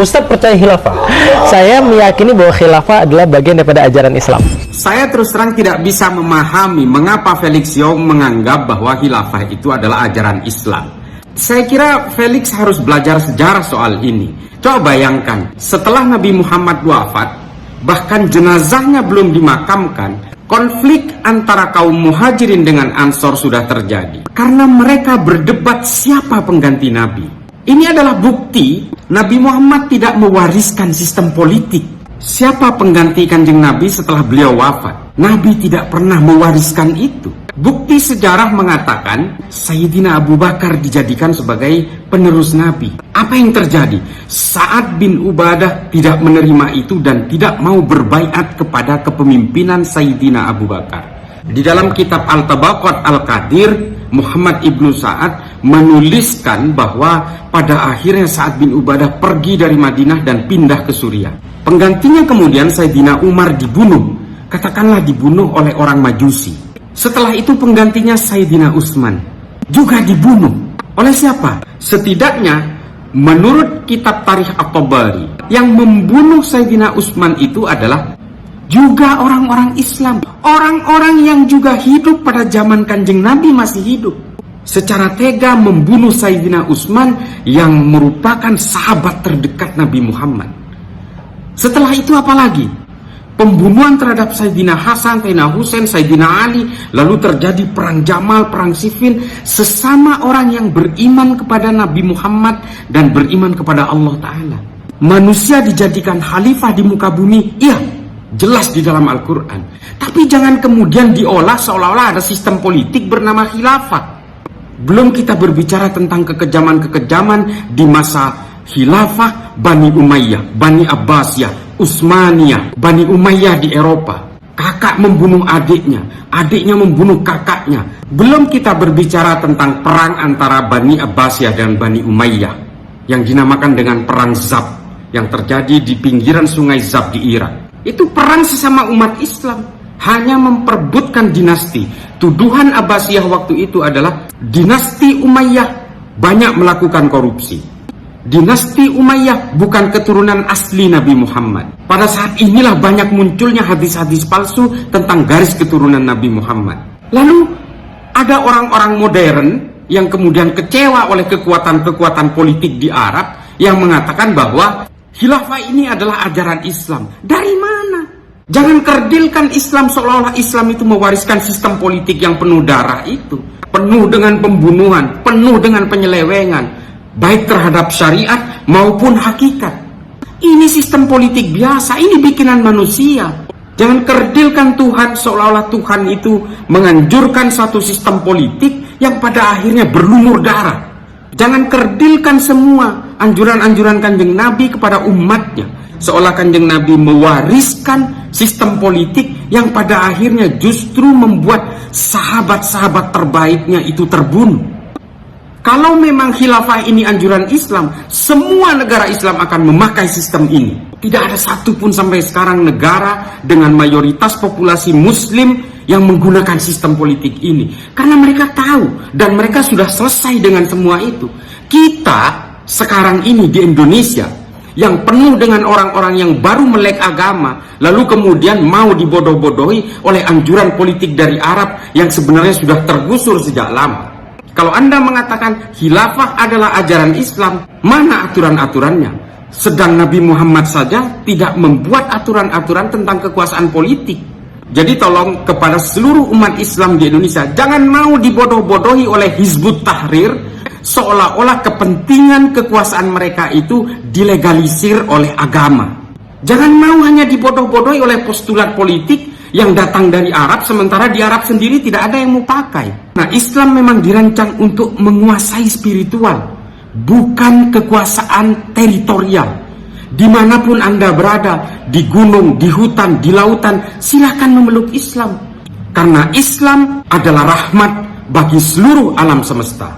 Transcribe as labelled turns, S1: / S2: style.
S1: Ustadz percaya khilafah. Saya meyakini bahwa khilafah adalah bagian daripada ajaran Islam.
S2: Saya terus terang tidak bisa memahami mengapa Felix Young menganggap bahwa khilafah itu adalah ajaran Islam. Saya kira Felix harus belajar sejarah soal ini. Coba bayangkan, setelah Nabi Muhammad wafat, bahkan jenazahnya belum dimakamkan, konflik antara kaum muhajirin dengan ansor sudah terjadi. Karena mereka berdebat siapa pengganti Nabi. Ini adalah bukti Nabi Muhammad tidak mewariskan sistem politik. Siapa pengganti Kanjeng Nabi setelah beliau wafat? Nabi tidak pernah mewariskan itu. Bukti sejarah mengatakan Sayyidina Abu Bakar dijadikan sebagai penerus Nabi. Apa yang terjadi? Sa'ad bin Ubadah tidak menerima itu dan tidak mau berbaiat kepada kepemimpinan Sayyidina Abu Bakar. Di dalam kitab Al-Tabaqat Al-Qadir, Muhammad ibnu Sa'ad menuliskan bahwa pada akhirnya Sa'ad bin Ubadah pergi dari Madinah dan pindah ke Suriah. Penggantinya kemudian Sayyidina Umar dibunuh, katakanlah dibunuh oleh orang Majusi. Setelah itu penggantinya Sayyidina Utsman juga dibunuh. Oleh siapa? Setidaknya menurut kitab Tarikh At-Tabari, yang membunuh Sayyidina Utsman itu adalah juga orang-orang Islam, orang-orang yang juga hidup pada zaman Kanjeng Nabi masih hidup. Secara tega membunuh Sayyidina Utsman yang merupakan sahabat terdekat Nabi Muhammad. Setelah itu apa lagi? Pembunuhan terhadap Sayyidina Hasan, Sayyidina Husain, Sayyidina Ali. Lalu terjadi perang Jamal, perang Siffin. Sesama orang yang beriman kepada Nabi Muhammad dan beriman kepada Allah Ta'ala. Manusia dijadikan khalifah di muka bumi. Iya, jelas di dalam Al-Quran. Tapi jangan kemudian diolah seolah-olah ada sistem politik bernama khilafah. Belum kita berbicara tentang kekejaman-kekejaman di masa khilafah Bani Umayyah, Bani Abbasiyah, Utsmaniyah, Bani Umayyah di Eropa. Kakak membunuh adiknya, adiknya membunuh kakaknya. Belum kita berbicara tentang perang antara Bani Abbasiyah dan Bani Umayyah yang dinamakan dengan perang Zab, yang terjadi di pinggiran sungai Zab di Irak. Itu perang sesama umat Islam, hanya memperebutkan dinasti. Tuduhan Abbasiyah waktu itu adalah dinasti Umayyah banyak melakukan korupsi. Dinasti Umayyah bukan keturunan asli Nabi Muhammad. Pada saat inilah banyak munculnya hadis-hadis palsu tentang garis keturunan Nabi Muhammad. Lalu ada orang-orang modern yang kemudian kecewa oleh kekuatan-kekuatan politik di Arab yang mengatakan bahwa khilafah ini adalah ajaran Islam. Dari mana? Jangan kerdilkan Islam seolah-olah Islam itu mewariskan sistem politik yang penuh darah itu. Penuh dengan pembunuhan, penuh dengan penyelewengan, baik terhadap syariat maupun hakikat. Ini sistem politik biasa, ini bikinan manusia. Jangan kerdilkan Tuhan seolah-olah Tuhan itu menganjurkan satu sistem politik yang pada akhirnya berlumur darah. Jangan kerdilkan semua anjuran-anjuran Kanjeng Nabi kepada umatnya, seolah Kanjeng Nabi mewariskan sistem politik yang pada akhirnya justru membuat sahabat-sahabat terbaiknya itu terbunuh. Kalau memang khilafah ini anjuran Islam, semua negara Islam akan memakai sistem ini. Tidak ada satupun sampai sekarang negara dengan mayoritas populasi Muslim yang menggunakan sistem politik ini. Karena mereka tahu dan mereka sudah selesai dengan semua itu. Kita sekarang ini di Indonesia yang penuh dengan orang-orang yang baru melek agama, lalu kemudian mau dibodoh-bodohi oleh anjuran politik dari Arab yang sebenarnya sudah tergusur sejak lama. Kalau Anda mengatakan khilafah adalah ajaran Islam, mana aturan-aturannya? Sedang Nabi Muhammad saja tidak membuat aturan-aturan tentang kekuasaan politik. Jadi tolong kepada seluruh umat Islam di Indonesia, jangan mau dibodoh-bodohi oleh Hizbut Tahrir seolah-olah kepentingan kekuasaan mereka itu dilegalisir oleh agama. Jangan mau hanya dibodoh-bodohi oleh postulat politik yang datang dari Arab, sementara di Arab sendiri tidak ada yang mau pakai. Nah, Islam memang dirancang untuk menguasai spiritual, bukan kekuasaan teritorial. Dimanapun Anda berada, di gunung, di hutan, di lautan, silakan memeluk Islam. Karena Islam adalah rahmat bagi seluruh alam semesta.